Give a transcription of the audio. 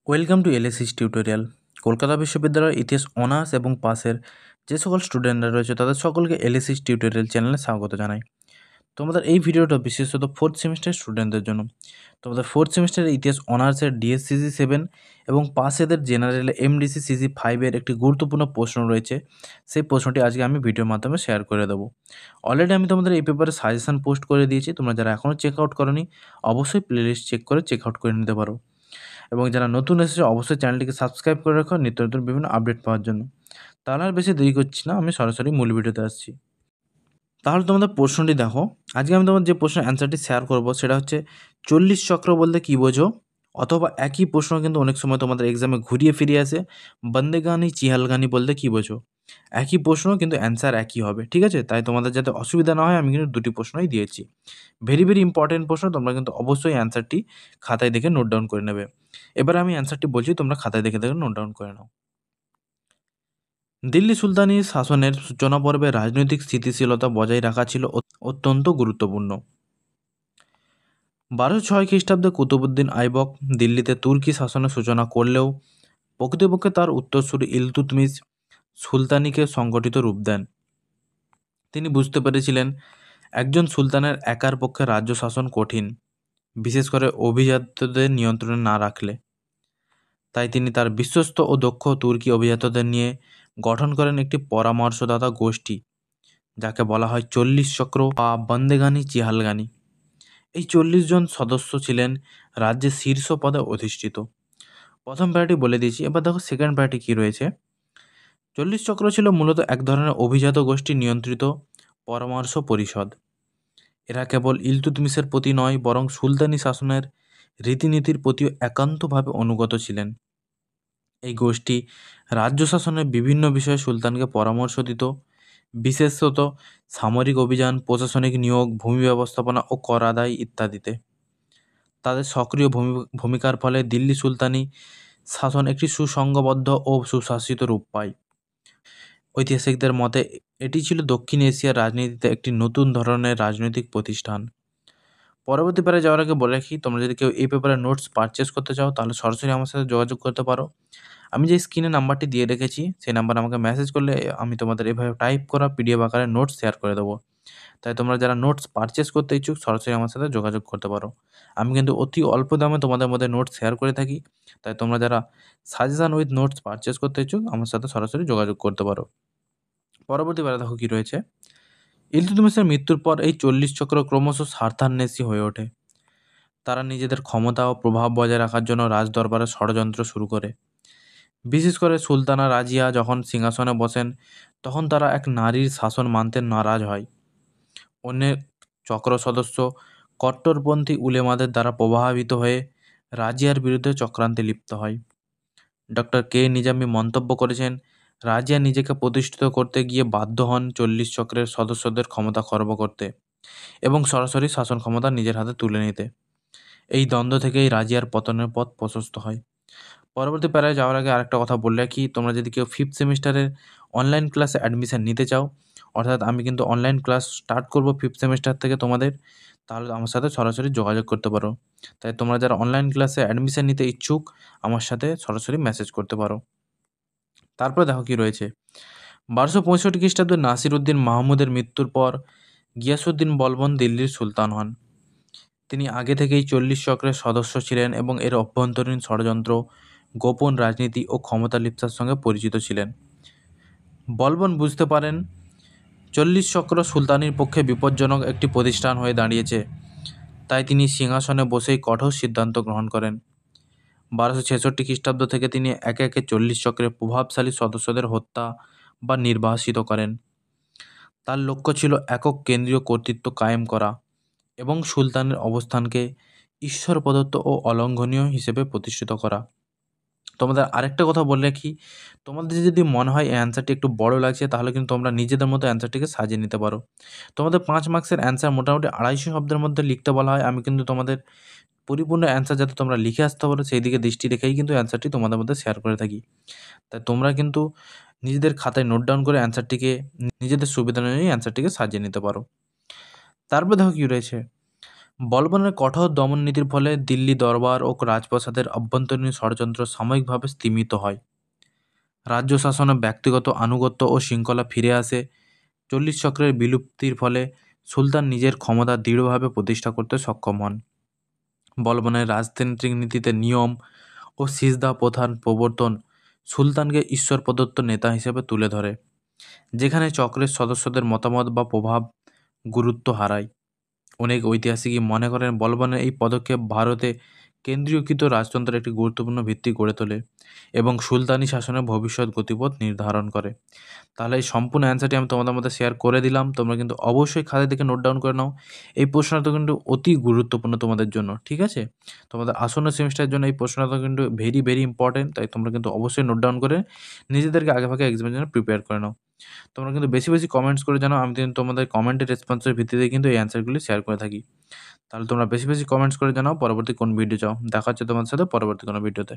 Welcome to এলএসিস tutorial. Kolkata বিশ্ববিদ্যালয়ের ইতিহাস অনার্স এবং পাসের যে সকল স্টুডেন্টরা রয়েছে তাদের সকলকে এলএসিস টিউটোরিয়াল চ্যানেলে স্বাগত জানাই। তোমাদের এই ভিডিওটা বিশেষত ফোর্থ সেমিস্টার স্টুডেন্টদের জন্য। তোমাদের ফোর্থ সেমিস্টারের ইতিহাস অনার্সের ডিএসসিসি 7 এবং পাসেদের জেনারেলে এমডিসি সিজি 5-এর একটি গুরুত্বপূর্ণ প্রশ্ন রয়েছে। সেই প্রশ্নটি আজকে আমি ভিডিওর মাধ্যমে শেয়ার করে দেবো। অলরেডি আমি তোমাদের এই পেপারে সাজেশন পোস্ট করে দিয়েছি। তোমরা যারা এখনও চেক আউট করোনি অবশ্যই প্লেলিস্ট চেক করে চেক আউট করে নিতে পারো। এবং যারা নতুন এসেছে অবশ্যই চ্যানেলটিকে সাবস্ক্রাইব করে রাখো নিত্য নতুন বিভিন্ন আপডেট পাওয়ার জন্য। তাহলে আর বেশি দেরি করছি না, আমি সরাসরি মূল ভিডিওতে আসছি। তাহলে তোমাদের প্রশ্নটি দেখো। আজকে আমি তোমাদের যে প্রশ্নের অ্যান্সারটি শেয়ার করব সেটা হচ্ছে 40 চক্র বলতে কী বোঝো? অথবা একই প্রশ্ন কিন্তু অনেক সময় তোমাদের এক্সামে ঘুরিয়ে ফিরিয়ে আসে, বন্দেগানি চিহালগানি বলতে কী বোঝো? একই প্রশ্ন কিন্তু অ্যান্সার একই হবে, ঠিক আছে? তাই তোমাদের যাতে অসুবিধা না হয় আমি কিন্তু দুটি প্রশ্নই দিয়েছি। ভেরি ভেরি ইম্পর্টেন্ট প্রশ্ন, তোমরা কিন্তু অবশ্যই অ্যান্সারটি খাতায় দেখে নোট ডাউন করে নেবে। এবার আমি অ্যান্সারটি বলছি, তোমরা খাতায় দেখে দেখে নোট ডাউন করে নাও। দিল্লি সুলতানি শাসনের সূচনা পর্বে রাজনৈতিক স্থিতিশীলতা বজায় রাখা ছিল অত্যন্ত গুরুত্বপূর্ণ। 1206 খ্রিস্টাব্দে কুতুবুদ্দিন আইবক দিল্লিতে তুর্কি শাসনের সূচনা করলেও প্রকৃতপক্ষে তার উত্তরসূরি ইলতুৎমিশ সুলতানিকে সংগঠিত রূপ দেন। তিনি বুঝতে পেরেছিলেন একজন সুলতানের একার পক্ষে রাজ্য শাসন কঠিন, বিশেষ করে অভিজাতদের নিয়ন্ত্রণে না রাখলে। তাই তিনি তার বিশ্বস্ত ও দক্ষ তুর্কি অভিজাতদের নিয়ে গঠন করেন একটি পরামর্শদাতা গোষ্ঠী, যাকে বলা হয় 40 চক্র বা বন্দেগানি চিহালগানি। এই 40 জন সদস্য ছিলেন রাজ্যের শীর্ষ পদে অধিষ্ঠিত। প্রথম প্যারাটি বলে দিয়েছি, এবার দেখো সেকেন্ড প্যারাটি কী রয়েছে। 40 চক্র ছিল মূলত এক ধরনের অভিজাত গোষ্ঠী নিয়ন্ত্রিত পরামর্শ পরিষদ। এরা কেবল ইলতুৎমিশের প্রতি নয়, বরং সুলতানি শাসনের রীতিনীতির প্রতিও একান্তভাবে অনুগত ছিলেন। এই গোষ্ঠী রাজ্য শাসনের বিভিন্ন বিষয়ে সুলতানকে পরামর্শ দিত, বিশেষত সামরিক অভিযান, প্রশাসনিক নিয়োগ, ভূমি ব্যবস্থাপনা ও কর আদায় ইত্যাদিতে। তাদের সক্রিয় ভূমিকার ফলে দিল্লি সুলতানি শাসন একটি সুসংঘবদ্ধ ও সুশাসিত রূপ পায়। ঐতিহাসিকদের মতে এটি ছিল দক্ষিণ এশিয়ার রাজনীতিতে একটি নতুন ধরনের রাজনৈতিক প্রতিষ্ঠান। পরবর্তী পেপারে যাওয়ার আগে বলে রাখি, তোমরা যদি কেউ এই পেপারের নোটস পারচেস করতে চাও তাহলে সরাসরি আমার সাথে যোগাযোগ করতে পারো। আমি যে স্ক্রিনে নাম্বারটি দিয়ে রেখেছি সেই নাম্বারে আমাকে মেসেজ করলে আমি তোমাদের এভাবে টাইপ করা পিডিএফ আকারে নোটস শেয়ার করে দেবো। তাই তোমরা যারা নোটস পারচেস করতে ইচ্ছুক সরাসরি আমার সাথে যোগাযোগ করতে পারো। আমি কিন্তু অতি অল্প দামে তোমাদের মধ্যে নোটস শেয়ার করে থাকি। তাই তোমরা যারা সাজেশান উইথ নোটস পারচেস করতে ইচ্ছুক আমার সাথে সরাসরি যোগাযোগ করতে পারো। পরবর্তী বেলা দেখো কী রয়েছে। ইলতুৎমিশের মৃত্যুর পর এই 40 চক্র ক্রমশ স্বার্থান্বেষী হয়ে ওঠে। তারা নিজেদের ক্ষমতা ও প্রভাব বজায় রাখার জন্য রাজদরবারে ষড়যন্ত্র শুরু করে। বিশেষ করে সুলতানা রাজিয়া যখন সিংহাসনে বসেন তখন তারা এক নারীর শাসন মানতে নারাজ হয়। অনেক চক্র সদস্য কট্টরপন্থী উলেমাদের দ্বারা প্রভাবিত হয়ে রাজিয়ার বিরুদ্ধে চক্রান্তে লিপ্ত হয়। ডক্টর কে নিজামী মন্তব্য করেছেন, রাজিয়া নিজেকে প্রতিষ্ঠিত করতে গিয়ে বাধ্য হন 40 চক্রের সদস্যদের ক্ষমতা খর্ব করতে এবং সরাসরি শাসন ক্ষমতা নিজের হাতে তুলে নিতে। এই দ্বন্দ্ব থেকেই রাজিয়ার পতনের পথ প্রশস্ত হয়। পরবর্তী প্যারায় যাওয়ার আগে আরেকটা কথা বলে রাখি, তোমরা যদি কেউ 5th সেমিস্টারের অনলাইন ক্লাসে অ্যাডমিশান নিতে চাও, অর্থাৎ আমি কিন্তু অনলাইন ক্লাস স্টার্ট করব 5th সেমিস্টার থেকে তোমাদের, তাহলে আমার সাথে সরাসরি যোগাযোগ করতে পারো। তাই তোমরা যারা অনলাইন ক্লাসে অ্যাডমিশান নিতে ইচ্ছুক আমার সাথে সরাসরি মেসেজ করতে পারো। তারপরে দেখো কী রয়েছে। 1265 খ্রিস্টাব্দে নাসির উদ্দিন মাহমুদের মৃত্যুর পর গিয়াসুদ্দিন বলবন দিল্লির সুলতান হন। তিনি আগে থেকেই 40 চক্রের সদস্য ছিলেন এবং এর অভ্যন্তরীণ ষড়যন্ত্র, গোপন রাজনীতি ও ক্ষমতা লিপ্সার সঙ্গে পরিচিত ছিলেন। বলবন বুঝতে পারেন 40 চক্র সুলতানির পক্ষে বিপজ্জনক একটি প্রতিষ্ঠান হয়ে দাঁড়িয়েছে, তাই তিনি সিংহাসনে বসেই কঠোর সিদ্ধান্ত গ্রহণ করেন। 1266 খ্রিস্টাব্দ থেকে তিনি একে একে 40 চক্রের প্রভাবশালী সদস্যদের হত্যা বা নির্বাসিত করেন। তার লক্ষ্য ছিল একক কেন্দ্রীয় কর্তৃত্ব কায়েম করা এবং সুলতানের অবস্থানকে ঈশ্বর প্রদত্ত ও অলঙ্ঘনীয় হিসেবে প্রতিষ্ঠিত করা। তোমাদের আরেকটা কথা বলে রাখি, তোমাদের যদি মনে হয় এই অ্যান্সারটি একটু বড় লাগছে তাহলে কিন্তু তোমরা নিজেদের মতো অ্যান্সারটিকে সাজিয়ে নিতে পারো। তোমাদের 5 মার্কসের অ্যান্সার মোটামুটি 250 শব্দের মধ্যে লিখতে বলা হয়। আমি কিন্তু তোমাদের পরিপূর্ণ অ্যান্সার যাতে তোমরা লিখে আসতে পারো সেই দিকে দৃষ্টি রেখেই কিন্তু অ্যান্সারটি তোমাদের মধ্যে শেয়ার করে থাকি। তাই তোমরা কিন্তু নিজেদের খাতায় নোট ডাউন করে অ্যান্সারটিকে নিজেদের সুবিধা অনুযায়ী অ্যান্সারটিকে সাজিয়ে নিতে পারো। তারপর দেখো কী রয়েছে। বলবনের কঠোর দমন নীতির ফলে দিল্লি দরবার ও রাজপ্রাসাদের অভ্যন্তরীণ ষড়যন্ত্র সাময়িকভাবে স্তিমিত হয়। রাজ্য শাসনে ব্যক্তিগত আনুগত্য ও শৃঙ্খলা ফিরে আসে। 40 চক্রের বিলুপ্তির ফলে সুলতান নিজের ক্ষমতা দৃঢ়ভাবে প্রতিষ্ঠা করতে সক্ষম হন। বলবনের রাজতান্ত্রিক নীতিতে নিয়ম ও সিজদা প্রথার প্রবর্তন সুলতানকে ঈশ্বর প্রদত্ত নেতা হিসেবে তুলে ধরে, যেখানে চক্রের সদস্যদের মতামত বা প্রভাব গুরুত্ব হারায়। অনেক ঐতিহাসিকই মনে করেন বলবনের এই পদক্ষেপ ভারতে কেন্দ্রীয়কৃত রাজতন্ত্রের একটি গুরুত্বপূর্ণ ভিত্তি গড়ে তোলে এবং সুলতানি শাসনের ভবিষ্যৎ গতিপথ নির্ধারণ করে। তাহলে এই সম্পূর্ণ অ্যান্সারটি আমি তোমাদের মধ্যে শেয়ার করে দিলাম। তোমরা কিন্তু অবশ্যই খাতা থেকে নোট ডাউন করে নাও। এই প্রশ্নটা কিন্তু অতি গুরুত্বপূর্ণ তোমাদের জন্য, ঠিক আছে? তোমাদের আসন্ন সেমিস্টারের জন্য এই প্রশ্নটা কিন্তু ভেরি ভেরি ইম্পর্টেন্ট। তাই তোমরা কিন্তু অবশ্যই নোট ডাউন করে নিজেদেরকে আগেভাগে এক্সামের জন্য প্রিপেয়ার করে নাও। তোমরা কিন্তু বেশি বেশি কমেন্টস করে জানাও। আমি কিন্তু তোমাদের কমেন্টের রেসপন্সের ভিত্তিতে কিন্তু এই অ্যান্সারগুলি শেয়ার করে থাকি। তাহলে তোমরা বেশি বেশি কমেন্টস করে জানাও পরবর্তী কোন ভিডিও চাও। দেখা হচ্ছে তোমাদের সাথে পরবর্তী কোনো ভিডিওতে।